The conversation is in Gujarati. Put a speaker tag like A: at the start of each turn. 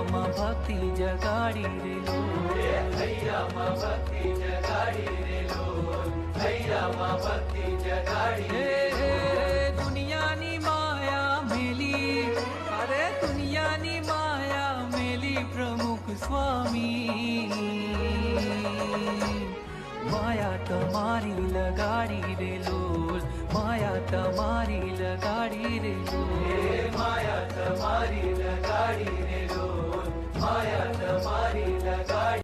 A: હૈયામાં ભક્તિ જગાડી રે લોલ,
B: હૈયામાં ભક્તિ જગાડી રે લોલ, હૈયામાં ભક્તિ જગાડી રે
A: દુનિયાની માયા મેલી, અરે દુનિયાની માયા મેલી પ્રમુખ સ્વામી, માયા તમારી લગાડી રે લોલ, માયા તમારી લગાડી રે લોલ,
B: માયા તમારી લગાડી રે લોલ, માયા તમારી